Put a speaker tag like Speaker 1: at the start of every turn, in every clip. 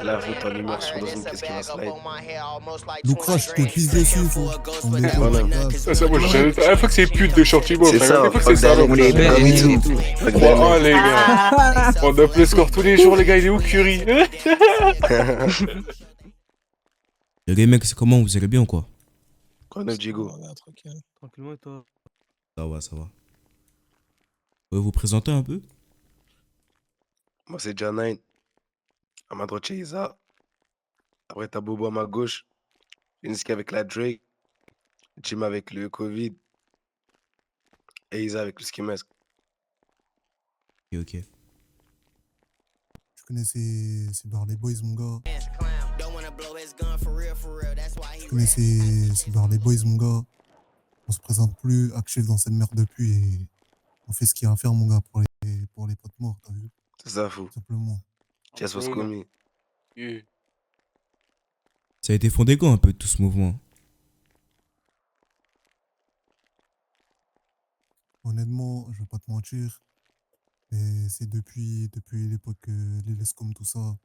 Speaker 1: Là, faut ton humeur sur dans une pièce qui va slide.
Speaker 2: Lucrash, tu te pisses dessus, faut.
Speaker 1: Voilà.
Speaker 3: Ça, moi, j'avais fois que c'est pute de shorty move.
Speaker 1: C'est ça,
Speaker 3: Fois que c'est
Speaker 1: fuck
Speaker 3: ça.
Speaker 1: that nigga,
Speaker 2: Ouais,
Speaker 1: me
Speaker 2: ouais.
Speaker 1: too. Fuck that
Speaker 3: 3-1,
Speaker 1: nigga.
Speaker 3: les gars. On a le score tous les jours, les gars. Il est où, Curry?
Speaker 4: Les mecs, c'est comment? Vous allez bien ou quoi?
Speaker 1: Quoi neuf, Diego?
Speaker 2: Tranquille.
Speaker 5: Tranquillement, et toi?
Speaker 4: Ça va, ça va. Vous pouvez vous présenter un peu?
Speaker 1: Moi, c'est Janine. À ma droite, c'est Isa. Après, t'as Bobo à ma gauche. Uniski avec la Drake. Jim avec le Covid. Et Isa avec le ski mask.
Speaker 4: Ok, ok.
Speaker 2: Tu connais ces Barley Boys, mon gars. Tu connais ces Barley Boys, mon gars. On se présente plus actif dans cette merde depuis et on fait ce qu'il y a à faire, mon gars, pour les potes morts, t'as vu?
Speaker 1: C'est ça, fou.
Speaker 2: Tout simplement.
Speaker 1: Just was coming.
Speaker 3: Yeah.
Speaker 4: Ça a été fondé quand un peu tout ce mouvement?
Speaker 2: Honnêtement, je vais pas te mentir. Mais c'est depuis l'époque les Lescom, tout ça.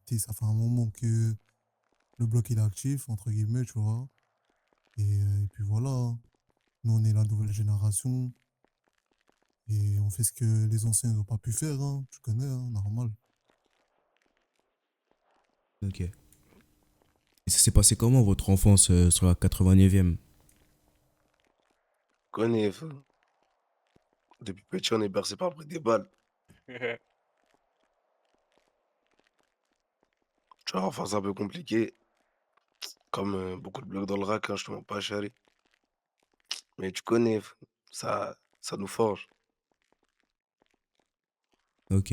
Speaker 2: Petit, ça fait un moment que le bloc il est actif, entre guillemets, tu vois. Et puis voilà, hein. Nous on est la nouvelle génération. Et on fait ce que les anciens n'ont pas pu faire, hein. Tu connais, hein, normal.
Speaker 4: Ok. Et ça s'est passé comment votre enfance sur la 89e?
Speaker 1: Connais, fou. Depuis petit, on est bercé par le bruit des balles. Tu vois, enfin, c'est un peu compliqué. Comme beaucoup de blocs dans le rack, hein, je te mens pas, chérie. Mais tu connais, fou. Ça nous forge.
Speaker 4: Ok.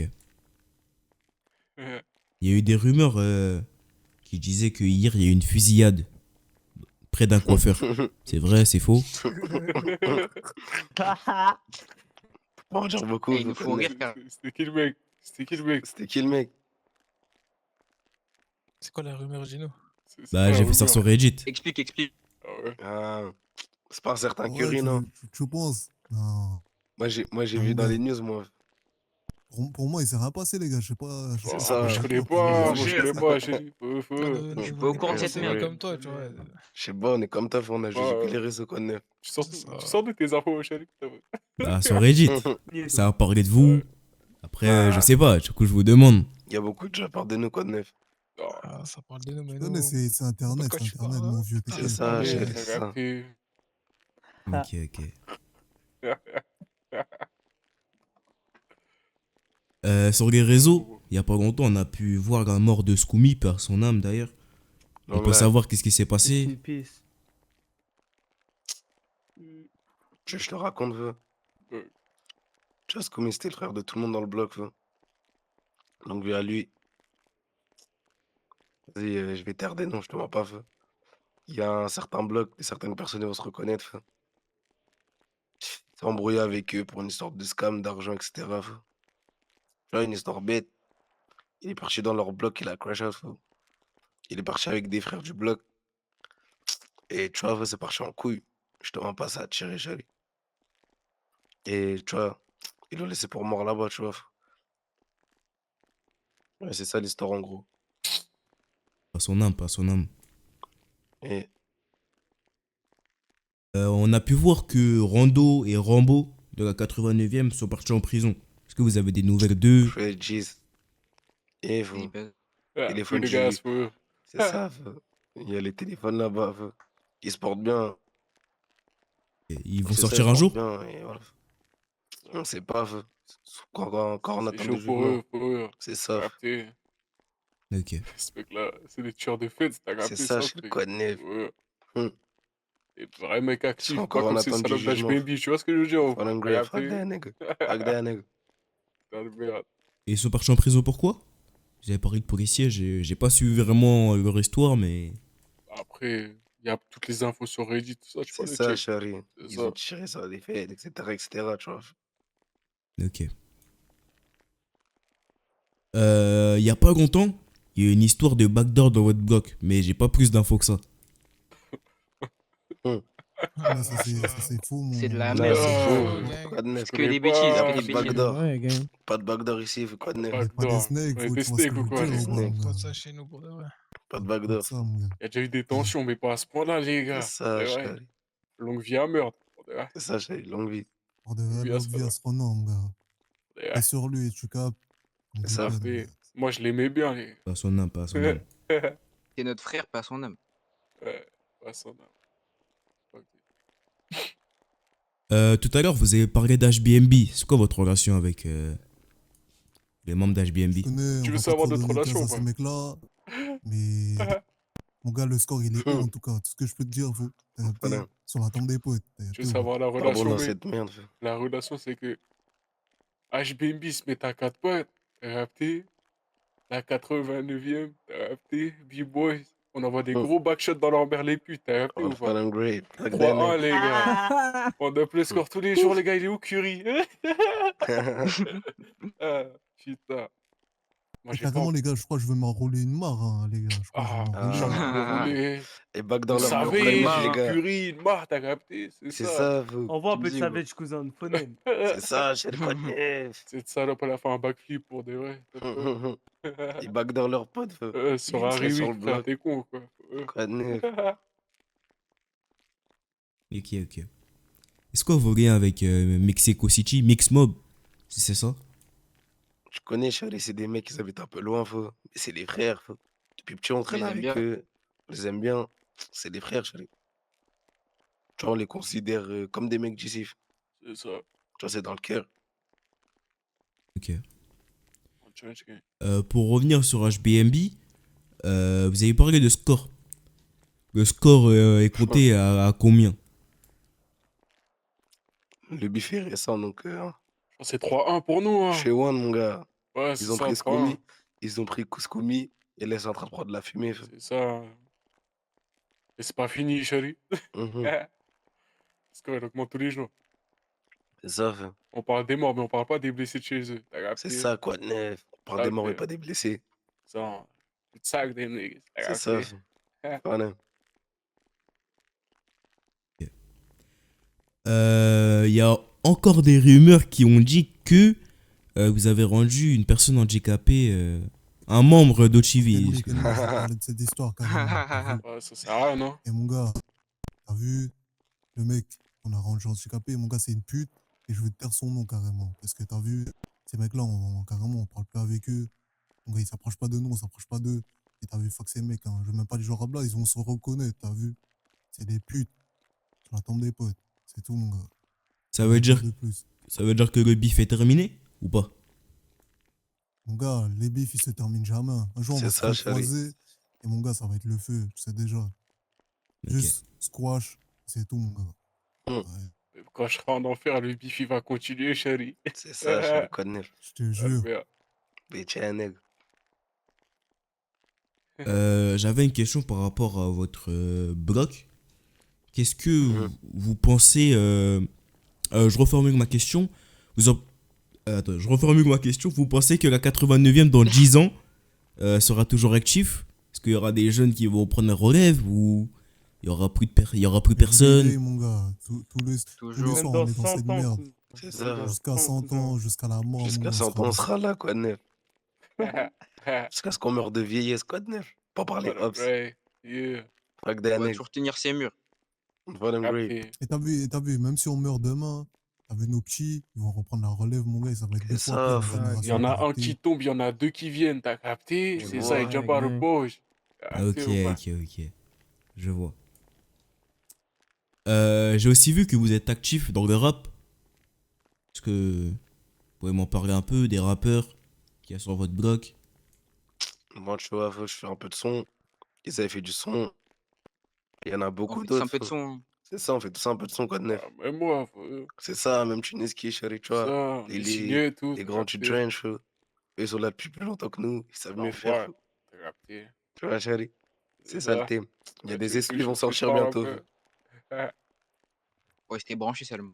Speaker 4: Il y a eu des rumeurs qui disaient que hier il y a eu une fusillade près d'un coiffeur. C'est vrai, c'est faux?
Speaker 1: Pour en dire beaucoup,
Speaker 6: Et
Speaker 1: je
Speaker 6: il nous faut
Speaker 1: connais.
Speaker 6: rire, car
Speaker 3: C'était qui le mec? C'était qui le mec?
Speaker 1: C'était qui le mec?
Speaker 5: C'est quoi la rumeur, Gino?
Speaker 4: Bah, j'ai vu ça sur Reddit.
Speaker 6: explique, explique.
Speaker 3: Ah ouais.
Speaker 1: Ah, c'est pas un certain
Speaker 2: Ouais,
Speaker 1: Curry, non?
Speaker 2: tu penses? Non.
Speaker 1: Moi, j'ai
Speaker 2: Ah,
Speaker 1: vu
Speaker 2: mon
Speaker 1: dans
Speaker 2: gars.
Speaker 1: les news, moi.
Speaker 2: Pour moi, il s'est rien passé, les gars. Je sais pas.
Speaker 1: C'est
Speaker 3: Ah,
Speaker 1: ça,
Speaker 3: moi,
Speaker 1: ouais.
Speaker 3: je connais
Speaker 2: Vous
Speaker 3: pas,
Speaker 2: vous
Speaker 3: moi je connais pas, j'ai dit.
Speaker 6: Je suis pas au courant de cette
Speaker 3: merde.
Speaker 5: comme toi, tu vois.
Speaker 1: Je sais pas, on est comme toi, on a jugé que
Speaker 3: Ouais.
Speaker 1: les réseaux qu'on est.
Speaker 3: Tu sors
Speaker 5: C'est ça.
Speaker 3: tu sors de tes infos, chérie.
Speaker 4: Bah, sur Reddit. Ça a parlé de vous. Après, je sais pas, du coup, je vous demande.
Speaker 1: Il y a beaucoup de gens par de nous, quoi de neuf.
Speaker 5: Ah, ça parle de nous, mais
Speaker 2: Non, mais
Speaker 5: nous.
Speaker 2: c'est Internet,
Speaker 5: quoi
Speaker 2: c'est
Speaker 5: tu
Speaker 2: Internet,
Speaker 5: parles,
Speaker 2: mon
Speaker 5: hein.
Speaker 2: vieux.
Speaker 1: C'est
Speaker 2: T'inquiète.
Speaker 1: ça,
Speaker 3: Ouais,
Speaker 1: chérie,
Speaker 3: t'as
Speaker 1: c'est ça.
Speaker 3: capté.
Speaker 4: Ok, ok. Sur les réseaux, il y a pas longtemps, on a pu voir la mort de Scoomy, par son âme d'ailleurs. On
Speaker 1: Donc
Speaker 4: peut
Speaker 1: là,
Speaker 4: savoir qu'est-ce qui s'est passé.
Speaker 1: je te raconte, veux.
Speaker 3: Ouais.
Speaker 1: Tu vois, Scoomy, c'était le frère de tout le monde dans le bloc, veux. Donc, vu à lui, vas-y, je vais taire des noms, je te mens pas, veux. Il y a un certain bloc, et certaines personnes vont se reconnaître, veux. S'est embrouillé avec eux pour une histoire de scam, d'argent, etc. veux. Tu vois, une histoire bête. Il est parti dans leur bloc, il a crash out, veux. Il est parti avec des frères du bloc. Et tu vois, c'est parti en couille. Je te mens pas, ça a tiré, chérie. Et tu vois, ils l'ont laissé pour mort là-bas, tu vois. Ouais, c'est ça l'histoire en gros.
Speaker 4: Pas son âme, pas son âme.
Speaker 1: Et
Speaker 4: On a pu voir que Rando et Rambo de la 89e sont partis en prison. Est-ce que vous avez des nouvelles d'eux?
Speaker 1: Fred G's. Et
Speaker 6: Il
Speaker 1: faut-
Speaker 6: bug.
Speaker 1: Téléphone
Speaker 3: Les gars,
Speaker 1: Julie.
Speaker 3: c'est
Speaker 1: c'est ça. Il y a les téléphones là-bas. Ils se portent bien.
Speaker 4: Et ils vont
Speaker 1: C'est ça,
Speaker 4: sortir
Speaker 1: ils
Speaker 4: un
Speaker 1: se
Speaker 4: jour?
Speaker 1: portent bien, et voilà. On sait pas. Encore on attend
Speaker 3: chaud
Speaker 1: des
Speaker 3: pour
Speaker 1: jugements.
Speaker 3: eux.
Speaker 1: C'est ça.
Speaker 3: Capté.
Speaker 4: Ok.
Speaker 3: Ce mec-là, c'est des tueurs de fêtes, t'as
Speaker 1: C'est
Speaker 3: capté
Speaker 1: ça,
Speaker 3: ça,
Speaker 1: je le
Speaker 3: frère.
Speaker 1: connais.
Speaker 3: Ouais.
Speaker 1: Hum.
Speaker 3: Et vrai mec actif,
Speaker 1: encore
Speaker 3: pas
Speaker 1: en
Speaker 3: comme ces
Speaker 1: attente du
Speaker 3: salopes
Speaker 1: jugement.
Speaker 3: d'HBNB, tu vois ce que je veux dire?
Speaker 1: Fuck them,
Speaker 3: T'as
Speaker 1: fuck
Speaker 3: capté?
Speaker 1: that nigga. Fuck that nigga.
Speaker 3: Putain de merde.
Speaker 4: Et ils sont partis en prison pourquoi? Vous avez parlé de policiers, j'ai pas suivi vraiment leur histoire, mais...
Speaker 3: Après, il y a toutes les infos sur Reddit, tout ça, tu peux
Speaker 1: C'est
Speaker 3: les
Speaker 1: ça,
Speaker 3: check.
Speaker 1: chérie.
Speaker 3: C'est
Speaker 1: Ils
Speaker 3: ça.
Speaker 1: ont tiré sur des faits, etc. Tu vois.
Speaker 4: Ok. Y a pas longtemps, il y a eu une histoire de backdoor dans votre bloc, mais j'ai pas plus d'infos que ça.
Speaker 2: Ah, mais ça, c'est faux,
Speaker 6: C'est de
Speaker 2: mon,
Speaker 6: la
Speaker 2: mon
Speaker 1: Non,
Speaker 6: merde.
Speaker 2: gars.
Speaker 1: c'est
Speaker 3: Ah,
Speaker 1: faux.
Speaker 5: gang.
Speaker 1: Quoi de neuf?
Speaker 3: je
Speaker 6: Que
Speaker 3: connais
Speaker 6: des bêtises,
Speaker 1: Y'a
Speaker 6: que
Speaker 3: pas.
Speaker 6: des
Speaker 1: pas de
Speaker 6: bêtises.
Speaker 1: backdoor.
Speaker 5: Ouais, gang.
Speaker 1: Pas de backdoor ici, quoi de neuf?
Speaker 2: Il n'y a pas des
Speaker 3: Backdoor.
Speaker 2: snakes,
Speaker 3: On est
Speaker 2: faut,
Speaker 3: des
Speaker 2: tu vois ce
Speaker 3: snakes
Speaker 2: que je
Speaker 3: ou
Speaker 2: veux
Speaker 3: quoi,
Speaker 2: dire
Speaker 1: Des
Speaker 2: ou
Speaker 3: les
Speaker 2: pas,
Speaker 1: snakes.
Speaker 2: mon
Speaker 5: Pas
Speaker 2: gars?
Speaker 5: de ça chez nous, pour de vrai.
Speaker 1: Pas de
Speaker 2: Pas de
Speaker 1: backdoor.
Speaker 2: ça, mon gars.
Speaker 3: Il y a déjà eu des
Speaker 2: Ouais.
Speaker 3: tensions, mais pas à ce point-là, les
Speaker 1: C'est
Speaker 3: gars.
Speaker 1: ça,
Speaker 3: C'est vrai.
Speaker 1: chérie.
Speaker 3: Longue vie à meurtre. Ouais,
Speaker 1: C'est ça, chérie. Longue vie.
Speaker 2: Pour de
Speaker 3: longue
Speaker 2: vrai,
Speaker 3: vie à
Speaker 2: longue
Speaker 3: ce
Speaker 2: vie à
Speaker 3: là.
Speaker 2: ce qu'on a, mon gars.
Speaker 3: Ouais,
Speaker 2: Et sur lui, tu capes, on
Speaker 1: C'est ça.
Speaker 2: déconne, mon
Speaker 3: capté.
Speaker 2: gars.
Speaker 3: Moi, je l'aimais bien, les
Speaker 4: Pas son âme, pas son âme.
Speaker 3: gars.
Speaker 6: C'est notre frère, pas son âme.
Speaker 3: Ouais, pas son âme. Ok.
Speaker 4: Tout à l'heure, vous avez parlé d'HBNB. C'est quoi votre relation avec les membres
Speaker 2: Je
Speaker 4: d'HBNB?
Speaker 2: connais,
Speaker 3: Tu
Speaker 2: on
Speaker 3: veux
Speaker 2: va pas
Speaker 3: savoir
Speaker 2: trop
Speaker 3: notre
Speaker 2: donner
Speaker 3: relation
Speaker 2: 15
Speaker 3: ou
Speaker 2: à ces
Speaker 3: pas?
Speaker 2: mecs-là, mais mon gars, le score, il est haut en tout cas. Tout ce que je peux te dire, faut, t'as capté,
Speaker 1: Voilà.
Speaker 2: sur la tombe des potes. T'as
Speaker 3: Tu veux
Speaker 2: capté ou pas?
Speaker 3: savoir la
Speaker 1: Pas bon
Speaker 3: relation,
Speaker 1: dans
Speaker 3: mec?
Speaker 1: cette merde.
Speaker 3: La relation, c'est que HBNB se met à 4 potes. T'as capté? La 89e, t'as capté? B-Boys. On envoie des gros backshots dans leur mère les putes, t'as capté
Speaker 1: On
Speaker 3: ou
Speaker 1: va
Speaker 3: pas?
Speaker 1: faire un great.
Speaker 3: 3-1, les gars. On up le score tous les jours, les gars. Il est où, Curry? Ah, putain. Moi,
Speaker 2: Et
Speaker 3: j'ai pas.
Speaker 2: carrément, les gars, je crois que je vais m'enrouler une mare, hein, les gars. Je crois que je vais
Speaker 3: Ah,
Speaker 2: m'enrouler.
Speaker 3: j'ai envie de
Speaker 2: Hein.
Speaker 3: me
Speaker 1: Ah.
Speaker 3: rouler.
Speaker 1: Et back
Speaker 3: Vous
Speaker 1: dans leur
Speaker 6: M'enrouler
Speaker 1: propre
Speaker 6: une
Speaker 3: savez,
Speaker 1: neuf,
Speaker 6: marre,
Speaker 1: les
Speaker 3: j'ai
Speaker 6: hein.
Speaker 1: gars.
Speaker 3: Curry, une marre, t'as capté? C'est
Speaker 1: C'est
Speaker 3: ça.
Speaker 1: ça, vous.
Speaker 7: Envoie un
Speaker 1: Tu
Speaker 7: peu
Speaker 1: me
Speaker 7: de
Speaker 1: dis, quoi.
Speaker 7: savage, cousin. Phonen.
Speaker 1: C'est ça, chérie, quoi de neuf?
Speaker 3: Cette salope, elle a fait un backflip pour de vrai.
Speaker 1: Ils back dans leur pote, feu.
Speaker 3: Sur
Speaker 1: Ils
Speaker 3: un
Speaker 1: seraient sur le
Speaker 3: remix, frère,
Speaker 1: bloc.
Speaker 3: t'es con, quoi.
Speaker 1: Quoi de neuf?
Speaker 4: Ok, ok. Est-ce que vous lien avec Mexico City, Mix Mob? Si c'est ça?
Speaker 1: Je connais, chérie, c'est des mecs qui habitent un peu loin, feu. Mais c'est des frères, feu. Depuis petit, on
Speaker 6: Je
Speaker 1: traîne
Speaker 6: les aime
Speaker 1: avec
Speaker 6: bien.
Speaker 1: eux. Je les aime bien. C'est des frères, chérie. Tu vois, on les considère comme des mecs d'ici.
Speaker 3: C'est ça.
Speaker 1: Tu vois, c'est dans le cœur.
Speaker 4: Ok.
Speaker 3: On change, gang.
Speaker 4: Pour revenir sur HBNB, vous avez parlé de score. Le score est compté à combien?
Speaker 1: Le bif est récent, donc
Speaker 3: Je pense que c'est 3-1 pour nous, hein.
Speaker 1: chez One, mon gars.
Speaker 3: Ouais, c'est
Speaker 1: Ils ont
Speaker 3: ça,
Speaker 1: pris
Speaker 3: 3-1.
Speaker 1: Scoomy. Ils ont pris Scoomy. Et là, ils sont en train de prendre de la fumée, feu.
Speaker 3: C'est ça. Et c'est pas fini, chérie.
Speaker 1: Mhm.
Speaker 3: Parce qu'elle augmente tous les jours.
Speaker 1: C'est ça, feu.
Speaker 3: On parle des morts, mais on parle pas des blessés de chez eux. T'as
Speaker 1: C'est
Speaker 3: capté?
Speaker 1: ça, quoi de neuf. On parle
Speaker 3: Ça,
Speaker 1: des morts et
Speaker 3: c'est
Speaker 1: pas des blessés.
Speaker 3: ça. Le sac des niggas. T'as
Speaker 1: C'est ça,
Speaker 3: capté?
Speaker 1: feu. Voilà.
Speaker 4: Il y a encore des rumeurs qui ont dit que vous avez rendu une personne handicapée, un membre d'Ochivi.
Speaker 2: Quel mec, je vais parler de cette histoire, carrément. T'as vu?
Speaker 3: Ouais, ça sert à rien, non?
Speaker 2: Et mon gars, t'as vu, le mec qu'on a rendu handicapé, mon gars, c'est une pute. Et je vais te taire son nom, carrément. Parce que t'as vu, ces mecs-là, carrément, on parle plus avec eux. Mon gars, ils s'approchent pas de nous, on s'approche pas d'eux. Et t'as vu, fuck ces mecs, hein. Je veux même pas les joueurs à blas, ils vont se reconnaître, t'as vu. C'est des putes. Sur la tombe des potes. C'est tout, mon gars.
Speaker 4: Ça veut dire,
Speaker 2: De plus.
Speaker 4: ça veut dire que le bif est terminé ou pas?
Speaker 2: Mon gars, les bifs, ils se terminent jamais. Un jour, on
Speaker 1: C'est
Speaker 2: va
Speaker 1: ça,
Speaker 2: se
Speaker 1: chérie.
Speaker 2: recroiser. Et mon gars, ça va être le feu, tu sais déjà.
Speaker 4: Ok.
Speaker 2: Juste squash, c'est tout, mon gars.
Speaker 1: Mm.
Speaker 2: Ouais,
Speaker 3: Quand je serai en enfer, le bif, il va continuer, chérie.
Speaker 1: C'est ça, chérie, quoi de neuf.
Speaker 2: je te jure.
Speaker 3: Albert.
Speaker 1: Bitch, un nègre.
Speaker 4: J'avais une question par rapport à votre bloc. Qu'est-ce que
Speaker 1: Mhm.
Speaker 4: vous pensez je reformule ma question. Attends, je reformule ma question. Vous pensez que la 89e dans 10 ans sera toujours actif? Est-ce qu'il y aura des jeunes qui vont prendre la relève ou il y aura plus il y aura plus personne?
Speaker 2: Réveillez, mon gars. Tous les
Speaker 6: Toujours.
Speaker 2: soirs,
Speaker 7: Même
Speaker 2: on
Speaker 7: dans
Speaker 2: est dans cette
Speaker 7: 100 ans.
Speaker 2: merde.
Speaker 7: cousin.
Speaker 1: C'est ça.
Speaker 2: Jusqu'à 100 ans, jusqu'à la mort. mon
Speaker 1: Jusqu'à
Speaker 2: gars,
Speaker 1: 100 ans, on sera là, quoi de neuf.
Speaker 3: Voilà,
Speaker 1: Jusqu'à ce qu'on meure de vieillesse, quoi de neuf. Pas parler Ops.
Speaker 3: ouais. Yeah.
Speaker 1: Fuck
Speaker 6: On
Speaker 1: des
Speaker 6: va
Speaker 1: nègres.
Speaker 6: toujours tenir ses murs.
Speaker 1: Voilà, great.
Speaker 3: Capté.
Speaker 2: Et t'as vu, même si on meurt demain, t'as vu nos petits, ils vont reprendre la relève, mon gars, et ça va être
Speaker 1: C'est
Speaker 2: deux
Speaker 1: ça,
Speaker 2: fois après la
Speaker 1: faut-
Speaker 3: Il y
Speaker 2: génération
Speaker 3: en a un
Speaker 2: adoptée.
Speaker 3: qui tombe, il y en a deux qui viennent, t'as capté?
Speaker 1: Je
Speaker 3: C'est
Speaker 1: vois.
Speaker 3: ça, il jump out of
Speaker 7: Ouais,
Speaker 3: poche.
Speaker 4: Ah, ok, ok. Je vois. J'ai aussi vu que vous êtes actif dans le rap. Est-ce que vous pouvez m'en parler un peu des rappeurs qu'il y a sur votre bloc?
Speaker 1: Moi, tu vois, je fais un peu de son. Ils avaient fait du son. Il y en a
Speaker 6: On
Speaker 1: beaucoup
Speaker 6: fait tous un
Speaker 1: d'autres.
Speaker 6: peu de son.
Speaker 1: C'est ça, on fait tous un peu de son, quoi de neuf.
Speaker 3: Ah, même moi,
Speaker 1: C'est ça, même Tuneski, chérie, tu vois.
Speaker 3: ça,
Speaker 1: Les,
Speaker 3: les
Speaker 1: les,
Speaker 3: signés et tout.
Speaker 1: les
Speaker 3: t'as
Speaker 1: grands du
Speaker 3: capté?
Speaker 1: trench, feu. Eux, ils sont là depuis plus longtemps que nous. Ils savent
Speaker 3: Non,
Speaker 1: mieux faire,
Speaker 3: ouais,
Speaker 1: feu.
Speaker 3: t'as capté.
Speaker 1: Tu vois, chérie. C'est ça le
Speaker 3: ça.
Speaker 1: thème. Il y a
Speaker 3: Ouais,
Speaker 1: des
Speaker 3: tu
Speaker 1: exclus qui vont
Speaker 3: touches, tu
Speaker 1: sortir
Speaker 3: parles un
Speaker 1: bientôt.
Speaker 3: peu.
Speaker 1: feu.
Speaker 6: Ouais, c'était branché seulement.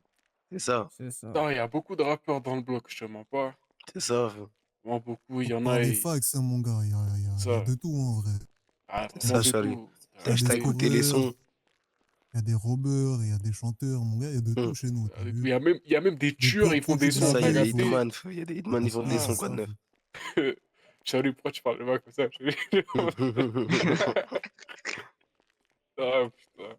Speaker 1: C'est ça,
Speaker 5: C'est ça.
Speaker 3: Non, il y a beaucoup de rappeurs dans le bloc, je te mens pas.
Speaker 1: c'est ça. feu.
Speaker 3: Vraiment beaucoup, il y
Speaker 2: Faut
Speaker 3: en
Speaker 2: pas
Speaker 3: a.
Speaker 2: les facts, hein, mon gars. Il y a
Speaker 3: Ça.
Speaker 2: de tout, en vrai.
Speaker 3: Ah,
Speaker 1: C'est
Speaker 3: vraiment
Speaker 1: ça,
Speaker 3: de
Speaker 1: Charlie.
Speaker 3: tout.
Speaker 2: T'as
Speaker 1: Je
Speaker 2: des
Speaker 1: t'ai écouté les
Speaker 2: scoreurs,
Speaker 1: sons.
Speaker 2: Il y a des robbers, il y a des chanteurs, mon gars, il y a de tout chez nous, t'as vu?
Speaker 3: Il y a même des
Speaker 2: De
Speaker 3: tueurs,
Speaker 2: tout
Speaker 3: ils font
Speaker 2: produit
Speaker 3: des
Speaker 2: de
Speaker 1: C'est
Speaker 3: sons,
Speaker 2: la
Speaker 1: ça, il
Speaker 3: t'as
Speaker 1: y a des
Speaker 2: bouffe, ouais.
Speaker 3: capté?
Speaker 1: hitman, feu, il y a des hitman,
Speaker 2: Ah,
Speaker 1: ils vendent
Speaker 2: c'est
Speaker 1: des
Speaker 2: c'est
Speaker 1: sons,
Speaker 3: Ah,
Speaker 1: quoi de
Speaker 2: ça,
Speaker 1: neuf.
Speaker 3: Charlie, pourquoi tu parles pas comme ça? Ah, putain,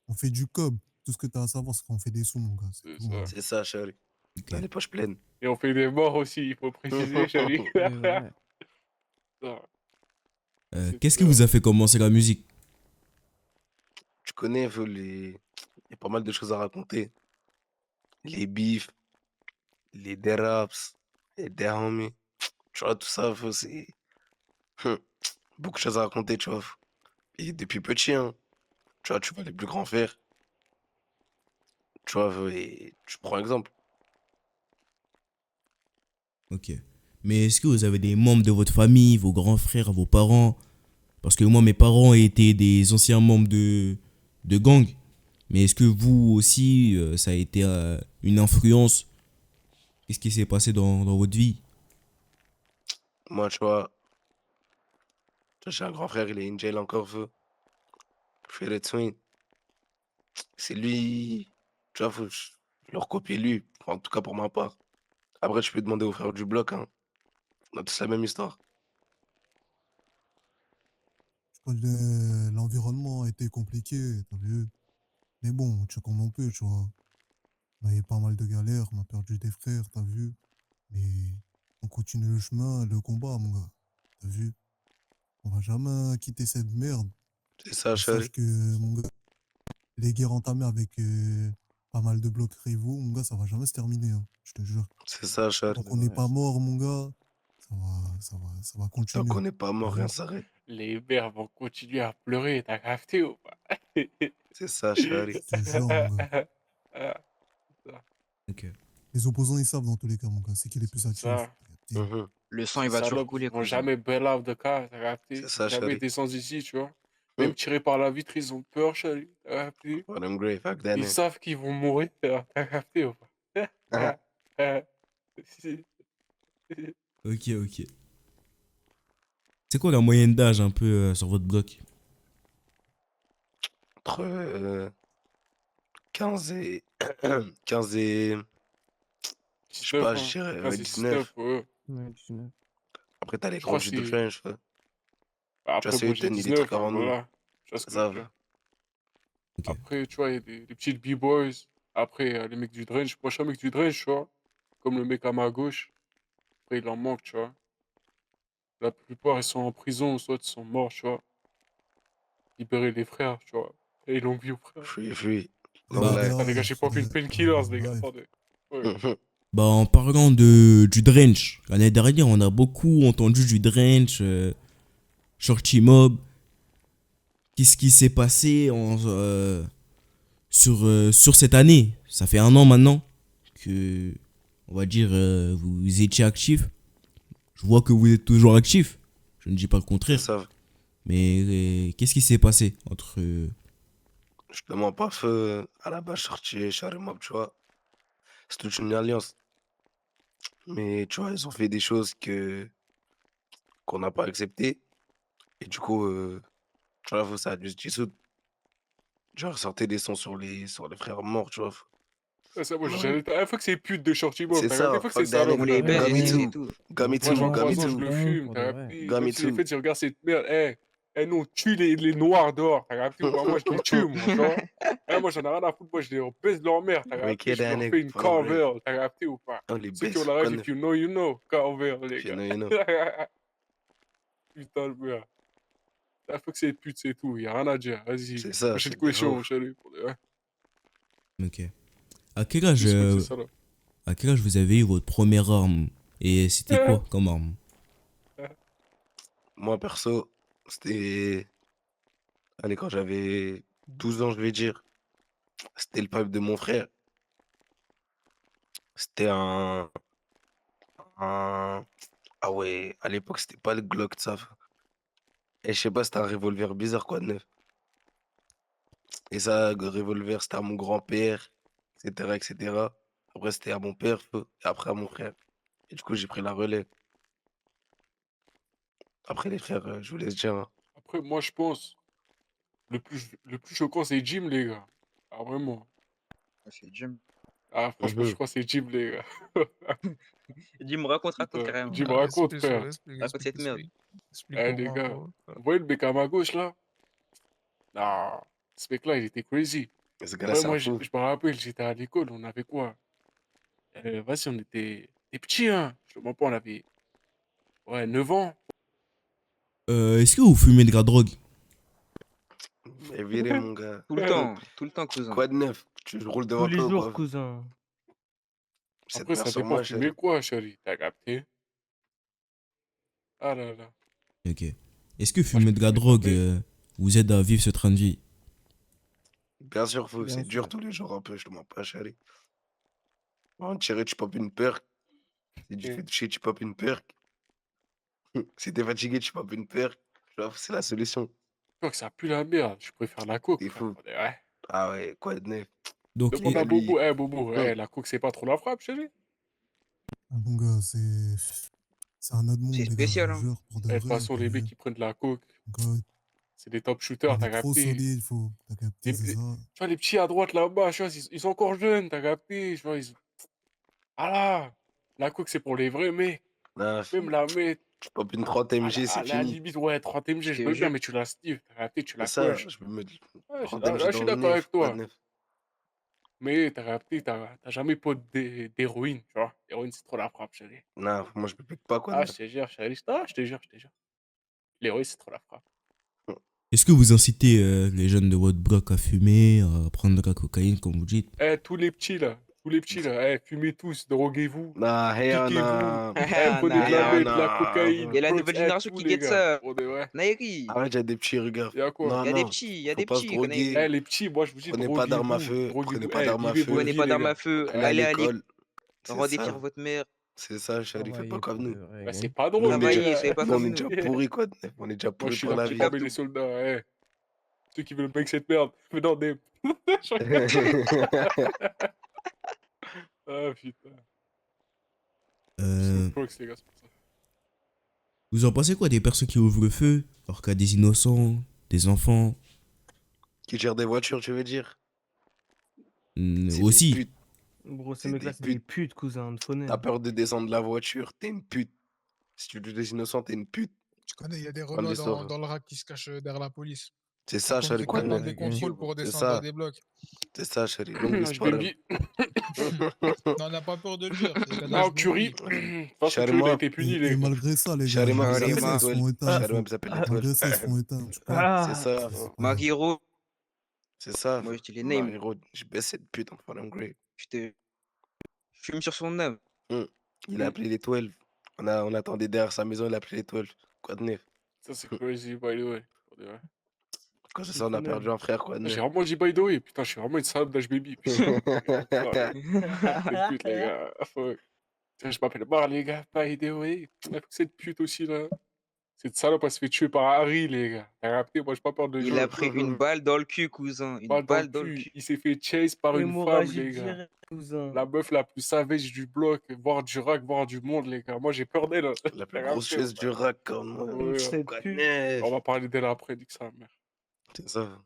Speaker 2: On fait du cob. Tout ce que t'as à savoir, c'est qu'on fait des sous, mon gars, c'est
Speaker 3: c'est
Speaker 2: tout, hein.
Speaker 3: ça.
Speaker 1: C'est ça, chérie.
Speaker 4: Ok.
Speaker 1: On a les poches pleines.
Speaker 3: Et on fait des morts aussi, il faut préciser, Charlie.
Speaker 5: C'est vrai.
Speaker 3: Ah, c'est
Speaker 4: Qu'est-ce qui
Speaker 3: ça.
Speaker 4: vous a fait commencer la musique?
Speaker 1: Tu connais, feu, il y a pas mal de choses à raconter. Les bifs, les déraps, les derhomies. Tu vois, tout ça, feu, c'est beaucoup de choses à raconter, tu vois. Et depuis petit, hein, tu vois, tu vois les plus grands faire. Tu vois, feu, et tu prends exemple.
Speaker 4: Ok. Mais est-ce que vous avez des membres de votre famille, vos grands frères, vos parents? Parce que moi, mes parents étaient des anciens membres de gang. Mais est-ce que vous aussi, ça a été une influence? Qu'est-ce qui s'est passé dans votre vie?
Speaker 1: Moi, tu vois, j'ai un grand frère, il est in jail encore, feu. Fred Twin. C'est lui, tu vois, je le recopier lui. Enfin, en tout cas, pour ma part. Après, je peux demander aux frères du bloc, hein. On a tous la même histoire.
Speaker 2: Je crois que l'environnement a été compliqué, t'as vu? Mais bon, tu sais comme on peut, tu vois. On a eu pas mal de galères, on a perdu des frères, t'as vu? Mais on continue le chemin, le combat, mon gars. T'as vu? On va jamais quitter cette merde.
Speaker 1: C'est ça,
Speaker 2: Et sache
Speaker 1: chérie.
Speaker 2: que, mon gars, les guerres entamées avec pas mal de blocs rivaux, mon gars, ça va jamais se terminer, hein, je te jure.
Speaker 1: C'est ça, chérie.
Speaker 2: Tant
Speaker 5: C'est
Speaker 2: qu'on n'est
Speaker 5: vrai,
Speaker 2: pas
Speaker 5: ça.
Speaker 2: mort, mon gars, ça va
Speaker 1: Tant qu'on
Speaker 2: continuer.
Speaker 1: n'est pas
Speaker 2: T'as
Speaker 1: mort, rien
Speaker 2: vu?
Speaker 1: s'arrête.
Speaker 3: Les mères vont continuer à pleurer, t'as capté ou pas?
Speaker 1: C'est ça, chérie.
Speaker 2: Je te jure, mon gars.
Speaker 3: Ah, ça,
Speaker 4: Ok.
Speaker 2: Les opposants, ils savent dans tous les cas, mon gars. C'est qui les plus
Speaker 3: c'est
Speaker 2: actifs.
Speaker 3: ça.
Speaker 2: T'as capté?
Speaker 1: Mhm.
Speaker 6: Le sang,
Speaker 3: Ces
Speaker 6: il va toujours
Speaker 3: salopes, ils
Speaker 6: couler,
Speaker 3: vont
Speaker 6: cousin.
Speaker 3: jamais bail out de cas, t'as
Speaker 1: C'est
Speaker 3: capté?
Speaker 1: ça,
Speaker 3: Jamais
Speaker 1: chérie.
Speaker 3: descendre ici, tu vois?
Speaker 1: Hum.
Speaker 3: Même tirés par la vitre, ils ont peur, chérie, t'as capté?
Speaker 1: What I'm great, fuck that
Speaker 3: Ils
Speaker 1: name.
Speaker 3: savent qu'ils vont mourir, t'as capté ou pas?
Speaker 1: Ah,
Speaker 3: Si.
Speaker 4: Ok, ok. C'est quoi la moyenne d'âge un peu sur votre bloc?
Speaker 1: entre 15 et 15 et je sais
Speaker 3: 19,
Speaker 1: pas, je
Speaker 3: hein.
Speaker 1: dirais
Speaker 3: 15 et 19,
Speaker 1: 19.
Speaker 3: ouais.
Speaker 5: Ouais, 19.
Speaker 1: Après, t'as les
Speaker 3: Je
Speaker 1: gros
Speaker 3: crois que
Speaker 1: du de
Speaker 3: c'est.
Speaker 1: French, feu.
Speaker 3: Bah,
Speaker 1: Tu vois,
Speaker 3: après,
Speaker 1: c'est
Speaker 3: moi j'ai
Speaker 1: Hutton, il est très
Speaker 3: 19, hein,
Speaker 1: avant nous.
Speaker 3: voilà. Tu vois ce
Speaker 1: C'est
Speaker 3: que je veux
Speaker 1: ça, feu.
Speaker 3: dire.
Speaker 4: Ok.
Speaker 3: Après, tu vois, il y a des petits B-boys. Après, les mecs du drench. Moi, je suis un mec du drench, tu vois. Comme le mec à ma gauche. Après, il en manque, tu vois. La plupart, ils sont en prison, soit ils sont morts, tu vois. Libérer les frères, tu vois. Et longue vie aux frères.
Speaker 1: Free, free.
Speaker 2: Free
Speaker 1: Long
Speaker 4: Bah,
Speaker 2: the
Speaker 1: life.
Speaker 3: Ah, les gars, j'ai
Speaker 2: life, free
Speaker 3: pas fait une
Speaker 2: the
Speaker 3: painkillers, les gars.
Speaker 2: life.
Speaker 3: Attendez. Ouais.
Speaker 1: Mhm.
Speaker 4: bah en parlant du drench, l'année dernière, on a beaucoup entendu du drench, Shorty Mob. Qu'est-ce qui s'est passé sur cette année? Ça fait un an maintenant que, on va dire, vous étiez actif. Je vois que vous êtes toujours actif. Je ne dis pas le
Speaker 1: C'est
Speaker 4: contraire.
Speaker 1: ça.
Speaker 4: Mais qu'est-ce qui s'est passé entre...
Speaker 1: Je te mens pas, feu. À la base, je suis mob, tu vois. C'est toute une alliance. Mais tu vois, ils ont fait des choses qu'on n'a pas acceptées. Et du coup, tu vois, ça a dû se dissoudre. Genre, sortait des sons sur les frères morts, tu vois.
Speaker 3: Ouais, ça, moi, j'ai
Speaker 1: Ouais.
Speaker 3: jamais. Ah, faut que c'est pute de Shorty Mob.
Speaker 1: C'est
Speaker 3: T'as capté?
Speaker 1: ça,
Speaker 3: Faut que c'est
Speaker 1: fuck that
Speaker 3: salope,
Speaker 6: On
Speaker 1: nigga.
Speaker 3: t'as
Speaker 6: les
Speaker 5: Ouais,
Speaker 3: capté?
Speaker 6: baise,
Speaker 1: Gummy
Speaker 6: mec,
Speaker 5: ouais.
Speaker 6: et
Speaker 1: too.
Speaker 6: tout.
Speaker 1: Gummy
Speaker 3: Moi, j'ai
Speaker 1: too.
Speaker 3: un
Speaker 5: Moi,
Speaker 1: Gummy
Speaker 3: voisin,
Speaker 5: du
Speaker 3: je
Speaker 1: too.
Speaker 3: le
Speaker 5: gang,
Speaker 3: fume,
Speaker 5: pour de
Speaker 3: t'as
Speaker 5: vrai.
Speaker 3: capté? Même
Speaker 1: Gummy
Speaker 3: s'il est
Speaker 1: too.
Speaker 3: fait, il regarde cette merde. Non, tue les noirs dehors, t'as capté ou pas? Moi, je les tue, moi, tu vois. Moi, j'en ai rien à foutre. Moi, je les baise leur mère, t'as capté?
Speaker 1: Wicked
Speaker 3: Je
Speaker 1: that
Speaker 3: leur
Speaker 1: nigga.
Speaker 3: fais une
Speaker 1: For them real.
Speaker 3: carvel, t'as capté ou pas?
Speaker 1: On les
Speaker 3: Ceux qui
Speaker 1: baisse,
Speaker 3: ont la
Speaker 1: quoi
Speaker 3: rêve,
Speaker 1: de
Speaker 3: if
Speaker 1: neuf.
Speaker 3: you know, you know. Carvel, les
Speaker 1: If you
Speaker 3: gars.
Speaker 1: know, you know.
Speaker 3: Putain, le merde. Il faut que c'est pute, c'est tout. Y a rien à dire. Vas-y.
Speaker 1: C'est ça,
Speaker 3: Prochaine
Speaker 1: c'est de
Speaker 3: question,
Speaker 1: ouf.
Speaker 3: chérie. Pour de vrai.
Speaker 4: Ok. À quel âge,
Speaker 3: Juste que c'est ça, là.
Speaker 4: à quel âge vous avez eu votre première arme? Et c'était quoi comme arme?
Speaker 1: Moi, perso, c'était. Allez, quand j'avais 12 ans, je vais dire. C'était le pipe de mon frère. C'était un. Ah ouais, à l'époque, c'était pas le Glock, ça. Et je sais pas, c'était un revolver bizarre, quoi de neuf. Et ça, le revolver, c'était à mon grand-père, etc., etc. Après, c'était à mon père, feu, et après à mon frère. Et du coup, j'ai pris la relève. Après, les frères, je vous laisse dire, hein.
Speaker 3: Après, moi, je pense. Le plus choquant, c'est Jim, les gars. Ah, vraiment.
Speaker 6: C'est Jim.
Speaker 3: Ah, franchement, je crois que c'est Jim, les gars.
Speaker 6: Jim, raconte
Speaker 3: Putain,
Speaker 6: carrément.
Speaker 3: Jim,
Speaker 5: Ah,
Speaker 3: raconte,
Speaker 5: explique,
Speaker 3: frère.
Speaker 6: Raconte cette merde.
Speaker 3: Eh,
Speaker 5: Explique-moi,
Speaker 3: les gars,
Speaker 5: gros.
Speaker 3: vous voyez le mec à ma gauche, là? Non, ce mec-là, il était crazy.
Speaker 1: Ce gars-là,
Speaker 3: Ouais,
Speaker 1: c'est un
Speaker 3: moi, je
Speaker 1: fou.
Speaker 3: me rappelle, j'étais à l'école, on avait quoi? Vas-y, on était des petits, hein. Je te mens pas, on avait, ouais, 9 ans.
Speaker 4: Est-ce que vous fumez de la drogue?
Speaker 1: Mais viré, mon gars.
Speaker 6: Tout le temps, cousin.
Speaker 1: Quoi de neuf? Tu roules
Speaker 5: Tous
Speaker 1: devant
Speaker 5: les
Speaker 1: toi ou
Speaker 5: jours,
Speaker 1: quoi?
Speaker 5: cousin.
Speaker 1: Cette
Speaker 3: Après, ça
Speaker 1: mère sur
Speaker 3: dépend,
Speaker 1: moi,
Speaker 3: fumer
Speaker 1: chérie.
Speaker 3: quoi, chérie? T'as capté? Ah là là.
Speaker 4: Ok. Est-ce que
Speaker 3: Moi, je
Speaker 4: fumer
Speaker 3: peux
Speaker 4: de la
Speaker 3: fumer
Speaker 4: drogue
Speaker 3: tenter.
Speaker 4: vous aide à vivre ce train de vie?
Speaker 1: Bien sûr, fou,
Speaker 5: Bien
Speaker 1: c'est dur
Speaker 5: sûr.
Speaker 1: tous les jours un peu, je te mens pas, chérie. En tiré, tu popes une perk. Si tu
Speaker 3: Et
Speaker 1: fais chier, tu popes une perk. Si t'es fatigué, tu popes une perk. Tu vois, c'est la solution.
Speaker 3: toi, que ça pue la merde. Je préfère la coke,
Speaker 1: T'es
Speaker 3: frère.
Speaker 1: fou.
Speaker 3: Ouais.
Speaker 1: Ah ouais, quoi de neuf?
Speaker 4: Donc,
Speaker 3: Demande
Speaker 1: Gars,
Speaker 3: à
Speaker 1: lui.
Speaker 3: Bobo. Eh, Bobo, la coke, c'est pas trop la frappe, chérie?
Speaker 2: Ah, mon gars, c'est un autre
Speaker 6: C'est
Speaker 2: monde, les gars, je
Speaker 6: spécial,
Speaker 2: vous
Speaker 6: hein.
Speaker 2: jure, pour de
Speaker 3: Eh, de toute
Speaker 2: vrai.
Speaker 3: façon, les mecs qui prennent de la coke,
Speaker 2: Mon gars,
Speaker 3: c'est des top shooters,
Speaker 2: on
Speaker 3: t'as
Speaker 2: est trop
Speaker 3: capté?
Speaker 2: solide, faut. T'as capté, c'est ça.
Speaker 3: Tu vois, les petits à droite là-bas, tu vois, ils sont encore jeunes, t'as capté? Tu vois, ah là, la coke, c'est pour les vrais mecs.
Speaker 1: Ah,
Speaker 3: Même la mettre
Speaker 1: tu popes une 30 mg,
Speaker 3: à
Speaker 1: c'est
Speaker 3: la
Speaker 1: fini.
Speaker 3: limite, ouais, 30
Speaker 6: Je
Speaker 3: mg, je
Speaker 6: te
Speaker 3: veux bien,
Speaker 6: jure.
Speaker 3: mais tu la sniffes, t'as capté? Tu
Speaker 1: C'est
Speaker 3: la
Speaker 1: ça,
Speaker 3: coches.
Speaker 1: je peux mettre
Speaker 3: Ouais,
Speaker 1: 30 mg
Speaker 3: je
Speaker 1: dans
Speaker 3: suis
Speaker 1: le
Speaker 3: d'accord
Speaker 1: nez,
Speaker 3: avec
Speaker 1: quoi de
Speaker 3: toi.
Speaker 1: neuf?
Speaker 3: Mais t'as capté, t'as jamais pot d'héroïne, tu vois? L'héroïne, c'est trop la frappe, chérie.
Speaker 1: Non, moi je me pique pas, quoi de
Speaker 3: Ah, je
Speaker 1: neuf?
Speaker 3: te jure, chérie. Ah, je te jure, je te jure. L'héroïne, c'est trop la frappe.
Speaker 4: est-ce que vous incitez les jeunes de votre bloc à fumer, à prendre de la cocaïne, comme vous dites?
Speaker 3: Eh, tous les petits là, eh, fumez tous, droguez-vous,
Speaker 1: Nah, hell
Speaker 3: piquez-vous,
Speaker 1: nah.
Speaker 3: eh,
Speaker 6: Ah,
Speaker 3: prenez de
Speaker 6: nah,
Speaker 3: la
Speaker 1: Hell
Speaker 6: nah.
Speaker 3: meth, de la
Speaker 6: Il
Speaker 1: nah.
Speaker 3: cocaïne,
Speaker 6: y a la
Speaker 3: drugs,
Speaker 6: nouvelle
Speaker 3: eh,
Speaker 6: génération
Speaker 3: tout
Speaker 6: qui
Speaker 3: les
Speaker 6: guette
Speaker 3: gars.
Speaker 6: ça.
Speaker 3: Pour de vrai.
Speaker 6: Nairi.
Speaker 1: Arrête, j'ai des petits regards.
Speaker 3: Y'a quoi?
Speaker 1: Non,
Speaker 6: Il y a des
Speaker 1: non,
Speaker 6: petits, il y a
Speaker 1: faut
Speaker 6: des
Speaker 1: pas se
Speaker 6: petits,
Speaker 1: droguer.
Speaker 3: Eh, les petits, moi je vous dis,
Speaker 1: Prenez pas d'armes à feu. Prenez
Speaker 3: droguez-vous,
Speaker 1: pas
Speaker 3: eh,
Speaker 1: d'armes à
Speaker 3: vivez
Speaker 1: feu.
Speaker 3: votre
Speaker 6: Prenez
Speaker 3: vie,
Speaker 6: pas
Speaker 3: les
Speaker 6: d'armes à
Speaker 3: gars.
Speaker 6: feu,
Speaker 1: Allez à
Speaker 6: allez à
Speaker 1: l'école. C'est
Speaker 6: redéfinir
Speaker 1: ça.
Speaker 6: votre mère,
Speaker 1: C'est ça, chérie. Fais pas
Speaker 5: Travailler
Speaker 1: comme
Speaker 5: pour
Speaker 1: nous.
Speaker 5: de vrai,
Speaker 3: Bah, c'est
Speaker 5: gang.
Speaker 3: pas
Speaker 1: Nous,
Speaker 3: drôle,
Speaker 1: on est
Speaker 3: les
Speaker 1: déjà,
Speaker 6: travailler, soyez
Speaker 3: gars.
Speaker 6: pas
Speaker 1: nous, on
Speaker 6: comme
Speaker 1: est
Speaker 6: nous.
Speaker 1: déjà pourris, quoi de neuf. On est déjà
Speaker 3: Moi, je
Speaker 1: pourris
Speaker 3: suis
Speaker 1: pour
Speaker 3: là
Speaker 1: la
Speaker 3: pour
Speaker 6: Tu
Speaker 1: vie.
Speaker 3: former
Speaker 6: captes
Speaker 3: les
Speaker 6: ou?
Speaker 3: soldats, eh. Ceux qui veulent break cette merde, venez des. Ah putain. Snoop
Speaker 4: Euh,
Speaker 3: Dogg, les gars, c'est pour ça.
Speaker 4: vous en pensez quoi des personnes qui ouvrent le feu, alors qu'il y a des innocents, des enfants?
Speaker 1: Qui gèrent des voitures, tu veux dire? C'est des
Speaker 4: Aussi.
Speaker 1: putes.
Speaker 5: Gros, ces
Speaker 1: C'est des
Speaker 5: mecs-là, c'est des
Speaker 1: putes.
Speaker 5: putes, cousin, de
Speaker 1: T'as
Speaker 5: phonème.
Speaker 1: peur de descendre de la voiture, t'es une pute. Si tu tues des innocents, t'es une pute.
Speaker 7: Tu connais, il y a des
Speaker 1: Fin de
Speaker 7: relous
Speaker 1: l'histoire.
Speaker 7: dans le rack qui se cachent derrière la police.
Speaker 1: C'est
Speaker 7: Qui
Speaker 1: ça, chérie, quoi de
Speaker 7: attendent
Speaker 1: neuf?
Speaker 7: des
Speaker 5: gang.
Speaker 7: contrôles pour
Speaker 1: C'est
Speaker 7: descendre
Speaker 1: ça.
Speaker 7: des blocs.
Speaker 1: C'est ça, chérie. Longue histoire.
Speaker 3: HBNB.
Speaker 7: Non, on n'a pas peur de le dire. C'est le cas
Speaker 3: Ah,
Speaker 7: d'HBNB.
Speaker 3: Curie. De toute façon, Curie, il a
Speaker 1: Charima.
Speaker 3: été puni, les
Speaker 2: Et
Speaker 3: gars.
Speaker 2: malgré ça, les gars,
Speaker 1: Charima, vous
Speaker 2: malgré
Speaker 1: appelez
Speaker 2: ça, ils se
Speaker 1: l'étoile.
Speaker 2: font éteindre.
Speaker 1: Charima, vous appelez l'étoile.
Speaker 2: Malgré ça, ils se font éteindre, tu vois.
Speaker 1: C'est ça.
Speaker 6: Maguiro,
Speaker 1: C'est ça.
Speaker 6: moi je dis les names.
Speaker 1: Marie-Rod, j'ai baissé cette pute en falling grey.
Speaker 6: Je te fume sur son âme.
Speaker 1: Il a appelé les 12. On attendait derrière sa maison, il a appelé les 12. Quoi de neuf?
Speaker 3: Ça, c'est crazy, by the way. Pour de vrai.
Speaker 1: Quand c'est
Speaker 5: C'est
Speaker 1: ça, on a
Speaker 5: phonème.
Speaker 1: perdu un frère, quoi de
Speaker 3: Ah, j'ai
Speaker 1: neuf?
Speaker 3: vraiment dit by the way. Putain, je suis vraiment une salope d'HBB. Putain, les putes, les gars. Fuck. Tiens, je m'appelle Bar, les gars. By the way. Cette pute aussi, là. Cette salope, elle se fait tuer par Harry, les gars. T'as capté? Moi, j'ai pas peur de
Speaker 6: Il
Speaker 3: dire.
Speaker 6: a pris une balle dans le cul, cousin. Une
Speaker 3: Balle
Speaker 6: balle
Speaker 3: dans
Speaker 6: dans
Speaker 3: le
Speaker 6: le
Speaker 3: cul.
Speaker 6: cul.
Speaker 3: Il s'est fait chase par une femme,
Speaker 5: Hémorragie
Speaker 3: les gars.
Speaker 5: directe, cousin.
Speaker 3: La meuf la plus savage du bloc, voire du rack, voire du monde, les gars. Moi, j'ai peur d'elle.
Speaker 1: La plus
Speaker 3: T'as
Speaker 1: grosse
Speaker 3: capté,
Speaker 1: chaise du rack, quand même.
Speaker 3: Ouais,
Speaker 5: Cette
Speaker 1: Quoi de
Speaker 5: pute.
Speaker 1: neuf?
Speaker 3: on va parler d'elle après, dit que ça, mère.
Speaker 1: C'est ça.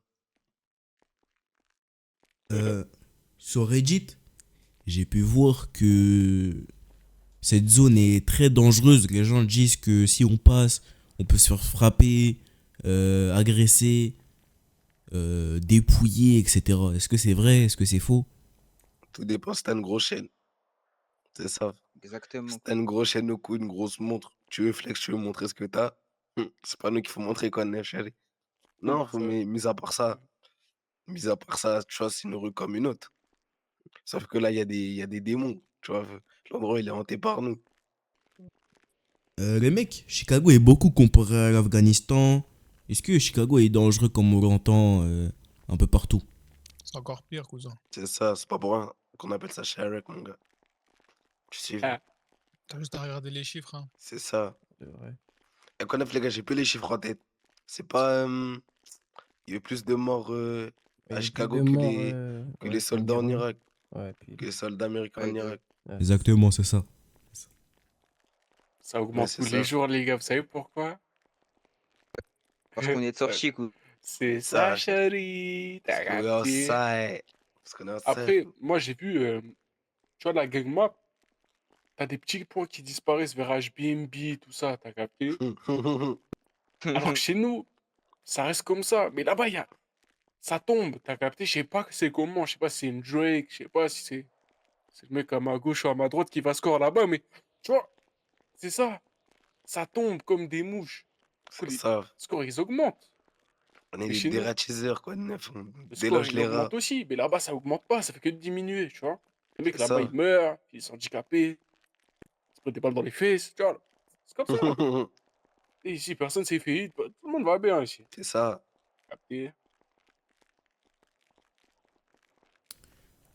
Speaker 4: Sur Reddit, j'ai pu voir que cette zone est très dangereuse. Les gens disent que si on passe, on peut se faire frapper, agresser, dépouiller, etc. Est-ce que c'est vrai? Est-ce que c'est faux?
Speaker 1: Tout dépend si t'as une grosse chaîne. C'est ça.
Speaker 6: Exactement.
Speaker 1: Si t'as une grosse chaîne au cou, une grosse montre, tu veux flex, tu veux montrer ce que t'as. C'est pas nous qu'il faut montrer quoi de neuf, chérie. Non,
Speaker 3: Ça-
Speaker 1: mais mis à part ça, tu vois, c'est une rue comme une autre. Sauf que là, il y a des démons. Tu vois, l'endroit, il est hanté par nous.
Speaker 4: Les mecs, Chicago est beaucoup comparé à l'Afghanistan. Est-ce que Chicago est dangereux comme on l'entend un peu partout?
Speaker 7: C'est encore pire, cousin.
Speaker 1: C'est ça, c'est pas pour rien qu'on appelle ça Shrek, mon gars. Tu sais,
Speaker 3: Ah.
Speaker 7: T'as juste à regarder les chiffres. Hein.
Speaker 1: c'est ça.
Speaker 5: C'est vrai.
Speaker 1: Et connaître les gars, j'ai plus les chiffres en tête. C'est pas. Il y a eu plus de morts
Speaker 5: Il y
Speaker 1: à
Speaker 5: a
Speaker 1: Chicago
Speaker 5: plus de
Speaker 1: que
Speaker 5: morts,
Speaker 1: que
Speaker 5: ouais,
Speaker 1: les soldats en
Speaker 5: Iran.
Speaker 1: Irak,
Speaker 5: Ouais, puis...
Speaker 1: que les soldats américains
Speaker 6: Ouais,
Speaker 1: en
Speaker 6: de-
Speaker 1: Irak.
Speaker 5: ouais.
Speaker 4: Exactement, c'est ça.
Speaker 3: Ça augmente
Speaker 1: c'est
Speaker 3: tous
Speaker 1: ça.
Speaker 3: les jours, les gars. Vous savez pourquoi?
Speaker 6: Parce qu'on est de sorti, cousin.
Speaker 3: C'est
Speaker 1: Ça,
Speaker 3: ça, chérie. T'as
Speaker 1: on est
Speaker 3: capté?
Speaker 1: outside. Parce qu'on est outside.
Speaker 3: Après, moi, j'ai vu, tu vois, la gang map, t'as des petits points qui disparaissent vers HBNB, tout ça, t'as capté? Alors que chez nous, ça reste comme ça. Mais là-bas, ça tombe, t'as capté? Je sais pas c'est comment, je sais pas si c'est une Drake, je sais pas si c'est le mec à ma gauche ou à ma droite qui va score là-bas, mais tu vois, c'est ça. Ça tombe comme des mouches. Du coup,
Speaker 1: C'est
Speaker 3: les
Speaker 1: ça.
Speaker 3: scores, ils augmentent.
Speaker 1: On est
Speaker 3: Mais
Speaker 1: des
Speaker 3: chez nous,
Speaker 1: dératiseurs, quoi, neuf. On
Speaker 3: le score,
Speaker 1: déloge
Speaker 3: il
Speaker 1: les rats.
Speaker 3: augmente aussi. Mais là-bas, ça augmente pas, ça fait que diminuer, tu vois. Le mec
Speaker 1: C'est
Speaker 3: là-bas,
Speaker 1: ça.
Speaker 3: il meurt, il est handicapé, il se prend des balles dans les fesses, tu vois. C'est comme ça. Et ici, personne s'est fait hit, tout le monde va bien ici.
Speaker 1: C'est ça.
Speaker 3: Capté?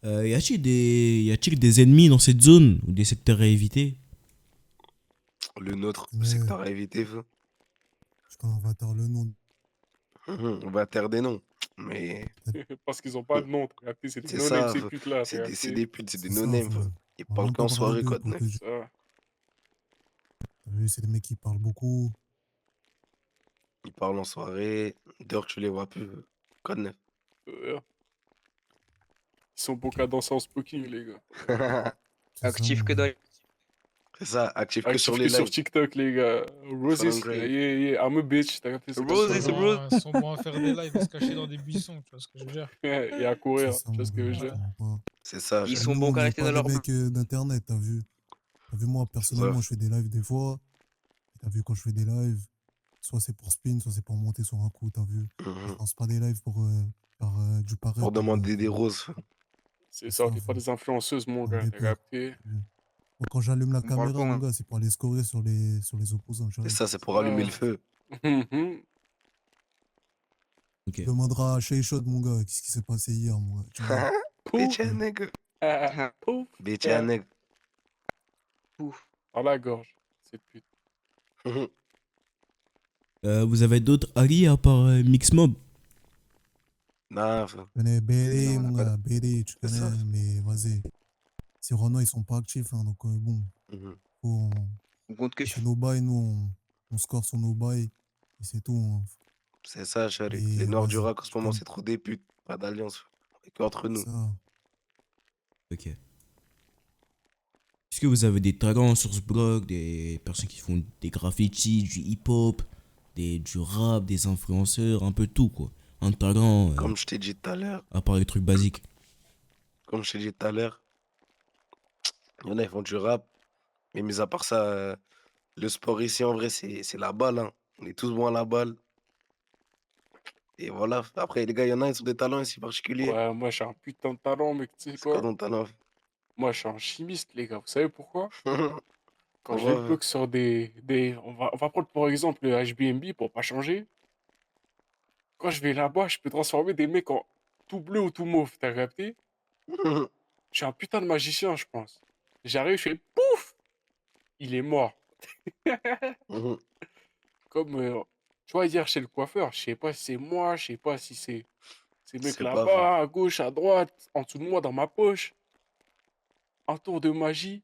Speaker 4: Y a-t-il des ennemis dans cette zone ou des secteurs à éviter?
Speaker 1: Le nôtre, le
Speaker 2: Mais
Speaker 1: secteur à éviter, feu.
Speaker 2: je connais, on va taire le nom.
Speaker 1: On va taire des noms. Mais
Speaker 3: Parce qu'ils ont pas de nom, t'as capté? C'est des
Speaker 1: c'est
Speaker 3: no-name,
Speaker 1: ça.
Speaker 3: ces putes-là, t'as
Speaker 1: C'est
Speaker 3: capté?
Speaker 1: des putes, c'est des
Speaker 2: C'est ça,
Speaker 1: no-names,
Speaker 2: faut.
Speaker 1: feu. Ils
Speaker 2: On va
Speaker 1: parlent
Speaker 2: même pas
Speaker 1: qu'en
Speaker 2: parler
Speaker 1: soirée,
Speaker 2: d'eux
Speaker 1: quoi, de
Speaker 2: pour
Speaker 1: neuf.
Speaker 2: que
Speaker 3: Ça.
Speaker 2: t'as vu, c'est des mecs qui parlent beaucoup.
Speaker 1: Ils parlent en soirée. Dehors, tu les vois plus. Quoi de neuf.
Speaker 3: Ils sont bons qu'à danser en smoking, les gars.
Speaker 2: C'est ça,
Speaker 6: Actif
Speaker 2: mon
Speaker 6: que
Speaker 2: gars.
Speaker 6: dans les...
Speaker 1: C'est ça, actif que sur
Speaker 3: Actif
Speaker 1: les
Speaker 3: que sur
Speaker 1: lives.
Speaker 3: TikTok, les gars.
Speaker 1: Sur
Speaker 3: Roses,
Speaker 1: l'Android.
Speaker 3: yeah, I'm a bitch, t'as capté? C'est comme ça.
Speaker 6: Roses, Roses.
Speaker 7: Ils sont bons à faire des lives et se cacher dans des buissons, tu vois ce que je veux dire.
Speaker 3: Et à
Speaker 2: C'est
Speaker 3: courir,
Speaker 2: ça,
Speaker 3: tu vois
Speaker 2: mon
Speaker 3: ce que je
Speaker 2: gars.
Speaker 3: veux
Speaker 2: Je
Speaker 3: dire?
Speaker 7: Ouais.
Speaker 2: comprends pas.
Speaker 1: C'est ça,
Speaker 6: Ils
Speaker 2: Et
Speaker 6: sont
Speaker 1: j'avoue.
Speaker 2: nous,
Speaker 6: bons
Speaker 2: on
Speaker 6: qu'à
Speaker 2: n'est
Speaker 6: rester
Speaker 2: pas
Speaker 6: dans
Speaker 2: des
Speaker 6: leur bulle.
Speaker 2: mecs d'internet, t'as vu. T'as vu, moi,
Speaker 1: C'est ça.
Speaker 2: personnellement, je fais des lives des fois. T'as vu, quand je fais des lives, soit c'est pour spin, soit c'est pour monter sur un coup, t'as vu. Je lance pas des lives pour faire du
Speaker 1: Pour
Speaker 2: paraître, mon gars,
Speaker 1: demander
Speaker 2: t'as
Speaker 1: des
Speaker 2: vu.
Speaker 1: roses.
Speaker 3: C'est
Speaker 2: C'est
Speaker 3: ça,
Speaker 2: ça,
Speaker 3: on n'est pas
Speaker 2: faut.
Speaker 3: des influenceuses, mon
Speaker 2: Comme
Speaker 3: gars,
Speaker 2: des
Speaker 3: t'as
Speaker 2: peurs.
Speaker 3: capté?
Speaker 2: T'as vu. Moi, quand j'allume la
Speaker 6: On parle pas,
Speaker 2: caméra, mon
Speaker 6: hein.
Speaker 2: gars, c'est pour aller scorer sur les opposants
Speaker 1: C'est
Speaker 2: direct.
Speaker 1: ça, c'est pour allumer le
Speaker 3: Ça.
Speaker 1: feu.
Speaker 4: Ok.
Speaker 2: Tu demanderas à Shay Shot, mon gars, qu'est-ce qui s'est passé hier, mon gars. Tu vois.
Speaker 3: Pouf,
Speaker 1: Bitch ass nigga.
Speaker 3: pouf,
Speaker 1: Bitch ass nigga.
Speaker 6: Pouf.
Speaker 3: dans la gorge, cette pute.
Speaker 4: Vous avez d'autres alliés à part Mixmob?
Speaker 1: Nah,
Speaker 2: Tu connais BD,
Speaker 1: non, on a
Speaker 2: mon
Speaker 1: pas de...
Speaker 2: gars, BD, tu
Speaker 1: C'est ça.
Speaker 2: connais, mais vas-y. Ces Renault, ils sont pas actifs, hein, donc bon, on
Speaker 6: On compte que
Speaker 2: fait
Speaker 6: sur...
Speaker 2: nos bails, nous, on score sur nos bails, et c'est tout. Hein.
Speaker 1: C'est ça, chérie. Les
Speaker 2: Et
Speaker 1: Noirs du
Speaker 2: vas-y,
Speaker 1: Rack, en ce
Speaker 2: tu
Speaker 1: moment,
Speaker 2: connais.
Speaker 1: c'est trop des putes. Pas d'alliance. Et qu'entre nous.
Speaker 2: Ça.
Speaker 4: Ok. Est-ce que vous avez des talents sur ce blog, des personnes qui font des graffitis, du hip-hop, du rap, des influenceurs, un peu tout quoi. Un talent
Speaker 1: Comme je t'ai dit tout à l'heure.
Speaker 4: à part les trucs basiques.
Speaker 1: Comme je t'ai dit tout à l'heure. Il y en a, ils font du rap. Mais mis à part ça, le sport ici, en vrai, c'est la balle. Hein. On est tous bons à la balle. Et voilà. Après, les gars, il y en a, ils ont des talents ici particuliers.
Speaker 3: Ouais, moi j'ai un putain de talent, mec, tu sais
Speaker 1: C'est quoi
Speaker 3: quoi?
Speaker 1: ton talent?
Speaker 3: Moi je suis un chimiste, les gars, vous savez pourquoi? Quand je
Speaker 1: Pourquoi?
Speaker 3: bug sur on va prendre pour exemple le HBNB pour pas changer. Quand je vais là-bas, je peux transformer des mecs en tout bleu ou tout mauve, t'as capté? Je suis un putain de magicien, je pense. J'arrive, je fais pouf! Il est mort. Comme, tu vois, hier chez le coiffeur, je sais pas si c'est moi, je sais pas si c'est ces mecs
Speaker 1: C'est pas vrai.
Speaker 3: là-bas, à gauche, à droite, en dessous de moi, dans ma poche. Un tour de magie.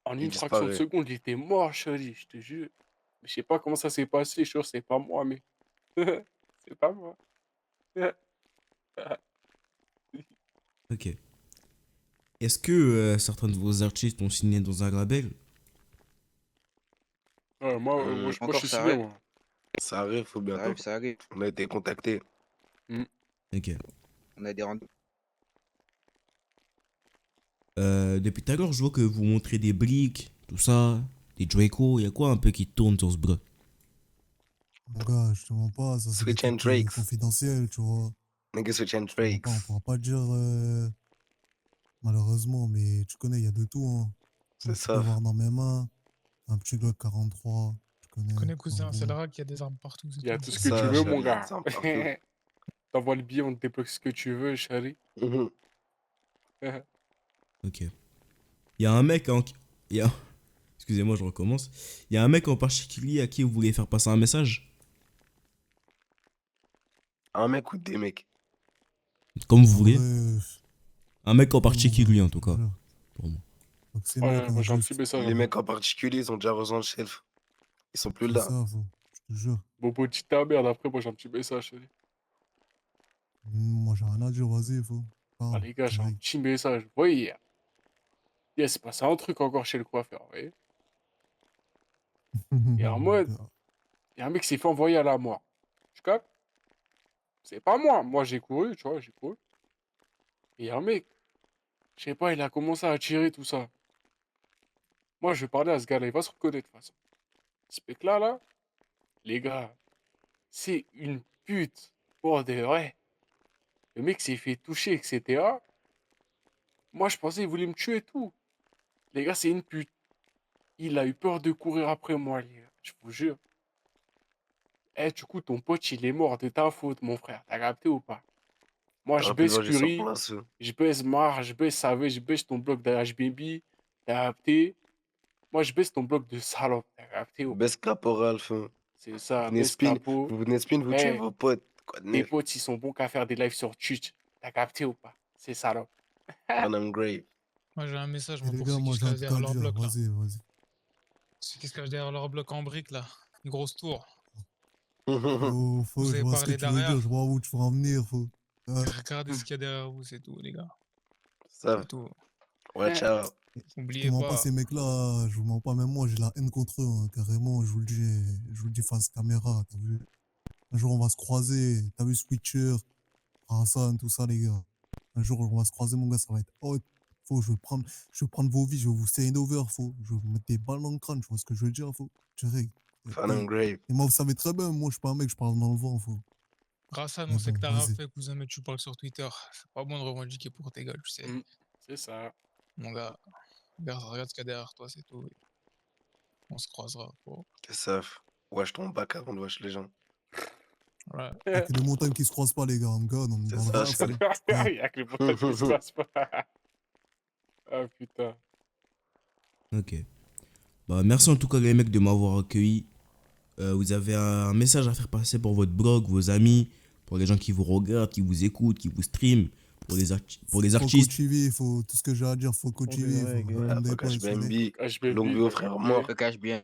Speaker 3: En
Speaker 1: Il
Speaker 3: une fraction de
Speaker 1: disparaît.
Speaker 3: seconde, il était mort, chérie, je te jure. Je sais pas comment ça s'est passé, je suis sûr, c'est pas moi, mais. C'est pas moi.
Speaker 4: Ok. Est-ce que certains de vos artistes ont signé dans un label?
Speaker 3: Ouais, moi, je
Speaker 6: Encore,
Speaker 3: suis
Speaker 6: ça
Speaker 3: signé,
Speaker 6: arrive.
Speaker 3: moi.
Speaker 1: Ça arrive, faut
Speaker 6: Ça
Speaker 1: bientôt.
Speaker 6: arrive, ça arrive.
Speaker 1: On a été contactés.
Speaker 4: Ok.
Speaker 6: On a des rendez-vous.
Speaker 4: Depuis tout à l'heure, je vois que vous montrez des briques, tout ça, des Draco. Y a quoi un peu qui tourne sur ce blog?
Speaker 2: Mon gars, je te mens pas, ça c'est des
Speaker 1: Switch and
Speaker 2: trucs
Speaker 1: Drakes.
Speaker 2: confidentiels, tu vois.
Speaker 1: Nigga switch and
Speaker 2: Je te mens
Speaker 1: Drakes.
Speaker 2: pas, on pourra pas te dire malheureusement, mais tu connais, il y a de tout. Hein.
Speaker 1: C'est
Speaker 2: Comme tu peux
Speaker 1: ça.
Speaker 2: voir dans mes mains, un petit Glock 43, tu connais.
Speaker 7: Je connais
Speaker 2: donc
Speaker 7: cousin, c'est le
Speaker 2: bon.
Speaker 7: rat qui a des armes partout, c'est
Speaker 3: Il y a
Speaker 7: tout.
Speaker 3: tout ce
Speaker 1: C'est
Speaker 3: que tu
Speaker 1: ça,
Speaker 3: veux,
Speaker 1: chérie,
Speaker 3: mon
Speaker 1: il y a
Speaker 3: gars.
Speaker 1: des armes partout.
Speaker 3: T'envoies le billet, on te débloque ce que tu veux, chérie.
Speaker 4: Ok. Il y a un mec en... il y a- Excusez-moi, je recommence. Il y a un mec en particulier à qui vous voulez faire passer un message?
Speaker 1: Un mec ou des mecs?
Speaker 4: Comme vous
Speaker 2: En
Speaker 4: voulez.
Speaker 2: vrai,
Speaker 4: Un mec en
Speaker 2: ouais, mon
Speaker 4: particulier,
Speaker 2: gars,
Speaker 4: en tout cas.
Speaker 2: voilà.
Speaker 4: Pour moi.
Speaker 2: Donc c'est
Speaker 3: Ouais,
Speaker 2: mec, hein,
Speaker 3: moi j'ai un petit
Speaker 2: juste.
Speaker 3: message.
Speaker 1: Les
Speaker 3: hein.
Speaker 1: mecs en particulier, ils ont déjà rejoint le shelf. Ils sont plus
Speaker 2: C'est
Speaker 1: là.
Speaker 2: ça, faut. Tu je te jure.
Speaker 3: Bobo, dis ta merde, après, moi, j'ai un petit message. Je te dis.
Speaker 2: Moi, j'ai rien à dire, vas-y, faut.
Speaker 3: Ah,
Speaker 2: Parle,
Speaker 3: les gars, j'ai un
Speaker 2: direct.
Speaker 3: petit message. Vous voyez, il y a c'est passé un truc encore chez le coiffeur, vous voyez. Et en mode, il y a un mec qui s'est fait envoyer à la mort. Tu captes? C'est pas moi. Moi, j'ai couru, tu vois, j'ai couru. Et il y a un mec, je sais pas, il a commencé à tirer tout ça. Moi, je vais parler à ce gars-là, il va se reconnaître de toute façon. Ce mec-là, là, les gars, c'est une pute. Pour de vrai. Le mec s'est fait toucher, etc. Moi, je pensais qu'il voulait me tuer et tout. Les gars, c'est une pute. Il a eu peur de courir après moi, les gars. Je vous jure. Eh, du coup, ton pote, il est mort de ta faute, mon frère. T'as capté ou pas? Moi, je
Speaker 1: T'aurais pu le
Speaker 3: baisse
Speaker 1: venger sur
Speaker 3: Curie,
Speaker 1: place.
Speaker 3: je baisse Mar, je baisse Savé, je baisse ton bloc de HBB. T'as capté? Moi, je baisse ton bloc de salope. T'as capté ou pas?
Speaker 1: Baisse caporal, fin.
Speaker 3: C'est
Speaker 1: Vous
Speaker 3: ça,
Speaker 1: venez
Speaker 3: baisse
Speaker 1: spin,
Speaker 3: capot.
Speaker 1: vous venez spin, vous tuez
Speaker 3: Eh,
Speaker 1: vos potes. Quoi de
Speaker 3: tes
Speaker 1: neuf?
Speaker 3: potes, ils sont bons qu'à faire des lives sur Twitch. T'as capté ou pas? C'est salope.
Speaker 1: Fun and grave.
Speaker 7: Moi, j'ai un message
Speaker 2: Et
Speaker 7: moi,
Speaker 2: les
Speaker 7: pour
Speaker 2: gars,
Speaker 7: ceux qui
Speaker 2: moi,
Speaker 7: se
Speaker 2: j'ai un
Speaker 7: cachent
Speaker 2: truc à
Speaker 7: derrière leur
Speaker 2: dire,
Speaker 7: bloc, là.
Speaker 2: vas-y, vas-y.
Speaker 7: Ceux qui se cachent derrière leur bloc en briques, là. Une grosse tour.
Speaker 2: Faut,
Speaker 7: Vous
Speaker 2: je
Speaker 7: avez
Speaker 2: vois ce que
Speaker 7: parlé
Speaker 2: tu veux dire,
Speaker 7: derrière.
Speaker 2: je vois où tu veux en venir, faut. Ouais.
Speaker 7: Regardez ce qu'il y a derrière vous, c'est tout, les gars.
Speaker 1: Ça,
Speaker 7: C'est tout.
Speaker 1: watch out.
Speaker 2: Je te
Speaker 7: N'oubliez
Speaker 2: mens pas,
Speaker 7: pas.
Speaker 2: ces mecs-là, je vous mens pas, même moi, j'ai la haine contre eux, hein, carrément, je vous le dis face caméra, t'as vu. Un jour, on va se croiser, t'as vu Switcher, Hassan, tout ça, les gars. Un jour, on va se croiser, mon gars, ça va être hot. Faut, je vais prendre vos vies, je vais vous stand over, faut. Je vais vous mettre des balles dans le crâne, tu vois ce que je veux dire, faut. Direct.
Speaker 1: Fun and grave.
Speaker 2: Et moi, vous savez très bien, moi, je suis pas un mec, je parle dans le vent, faut.
Speaker 7: Rassan,
Speaker 2: Mais
Speaker 7: on sait
Speaker 2: bon,
Speaker 7: que t'as
Speaker 2: vas-y.
Speaker 7: rappelé, cousin, mais tu parles sur Twitter. C'est pas bon de revendiquer pour tes gars, tu sais.
Speaker 3: C'est ça.
Speaker 7: Mon gars, regarde ce qu'il y a derrière toi, c'est tout. On se croisera. Faut.
Speaker 1: C'est ça. Wesh ton bac avant de wesh les gens.
Speaker 7: Ouais.
Speaker 2: Il y a que les montagnes qui se croisent pas, les gars, en God, on est
Speaker 1: C'est
Speaker 2: dans le
Speaker 1: ça,
Speaker 2: rap,
Speaker 1: je
Speaker 2: faut.
Speaker 3: Il y a que les montagnes qui se passent pas. Ah putain.
Speaker 4: Ok. Bah, merci en tout cas, les mecs, de m'avoir accueilli. Vous avez un message à faire passer pour votre blog, vos amis, pour les gens qui vous regardent, qui vous écoutent, qui vous streament, pour les artistes.
Speaker 2: Faut TV, faut tout ce que j'ai à dire, faut
Speaker 5: Pour des
Speaker 2: TV,
Speaker 5: vrais
Speaker 2: faut
Speaker 5: gars.
Speaker 2: comme des
Speaker 1: Fuck
Speaker 2: potes, c'est des-
Speaker 1: HBMB. Longue vie au frère mort.
Speaker 6: Le cache bien.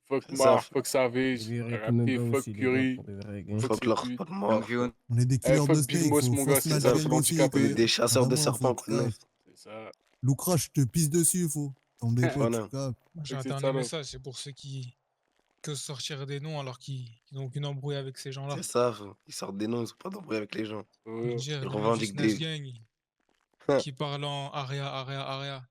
Speaker 3: Fuck
Speaker 1: C'est ça.
Speaker 3: Mar, fuck Savage,
Speaker 5: Virer
Speaker 3: t'as
Speaker 5: tous nos
Speaker 3: capté,
Speaker 5: gars
Speaker 3: fuck
Speaker 5: aussi, les gars,
Speaker 3: Curie,
Speaker 5: pour des vrais gars.
Speaker 3: fuck
Speaker 1: Fuck
Speaker 3: ces
Speaker 1: leur
Speaker 3: putes.
Speaker 1: spot
Speaker 6: Longue
Speaker 1: mort.
Speaker 6: vie au-
Speaker 2: On est des
Speaker 3: Eh,
Speaker 2: killers de
Speaker 3: fuck Big
Speaker 2: snake,
Speaker 3: Moss,
Speaker 2: faut
Speaker 3: mon gars, c'est
Speaker 2: Force
Speaker 3: ça,
Speaker 2: Night
Speaker 3: c'est
Speaker 2: Gang aussi,
Speaker 3: l'handicapé.
Speaker 1: On est
Speaker 2: faut.
Speaker 1: des chasseurs de
Speaker 2: Carrément,
Speaker 1: serpents,
Speaker 2: faut,
Speaker 1: quoi de neuf.
Speaker 3: C'est ça.
Speaker 2: Lucra, je te pisse dessus, faut. Comme des potes,
Speaker 1: Voilà.
Speaker 2: tu capes.
Speaker 7: Moi, j'ai
Speaker 3: Fuck
Speaker 7: un
Speaker 3: cette
Speaker 7: dernier
Speaker 3: salope.
Speaker 7: message, c'est pour ceux qui osent sortir des noms alors qu'ils n'ont aucune embrouille avec ces gens-là.
Speaker 1: C'est ça, faut. Ils sortent des noms, ils sont pas d'embrouille avec les gens.
Speaker 3: Ouais.
Speaker 7: Dire
Speaker 1: Ils
Speaker 7: le mec du
Speaker 1: revendiquent
Speaker 7: Snatch
Speaker 1: des.
Speaker 7: Gang qui parle en aria.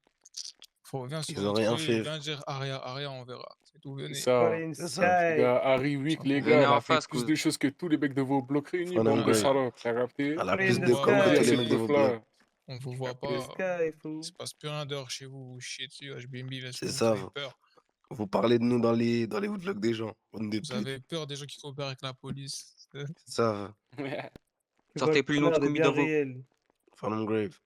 Speaker 7: Faut, viens sur
Speaker 1: Ils ont
Speaker 7: notre
Speaker 1: rien
Speaker 7: rue,
Speaker 1: fait.
Speaker 7: viens dire aria, on verra. C'est tout,
Speaker 3: C'est
Speaker 7: venez.
Speaker 3: ça.
Speaker 1: C'est ça.
Speaker 3: Les gars, Harry Wick, les
Speaker 7: Venez
Speaker 3: gars, elle
Speaker 6: en
Speaker 3: a fait
Speaker 6: face,
Speaker 3: plus
Speaker 6: cause.
Speaker 3: de choses que tous les mecs de vos blocs réunis,
Speaker 1: Fun and
Speaker 3: bande de
Speaker 1: grave.
Speaker 3: salopes, t'as capté?
Speaker 1: Elle a
Speaker 7: On
Speaker 1: plus
Speaker 7: vous
Speaker 1: de
Speaker 7: voit
Speaker 1: com que
Speaker 3: Venez à
Speaker 1: tous les
Speaker 3: cette
Speaker 1: mecs de vos
Speaker 3: teuf-là.
Speaker 1: blocs.
Speaker 7: on vous voit
Speaker 3: Capté.
Speaker 7: pas. Il se passe plus rien dehors chez vous, vous chiez dessus, HBMB,
Speaker 1: C'est
Speaker 7: vous
Speaker 1: ça,
Speaker 7: avez
Speaker 1: faut.
Speaker 7: peur.
Speaker 1: Vous parlez de nous dans les woodblocks des gens. Bande de
Speaker 7: Vous
Speaker 1: putes.
Speaker 7: avez peur des gens qui coopèrent avec la police.
Speaker 1: C'est ça, faut.
Speaker 6: Sortez plus notre commis dans vos...
Speaker 1: Fun and grave.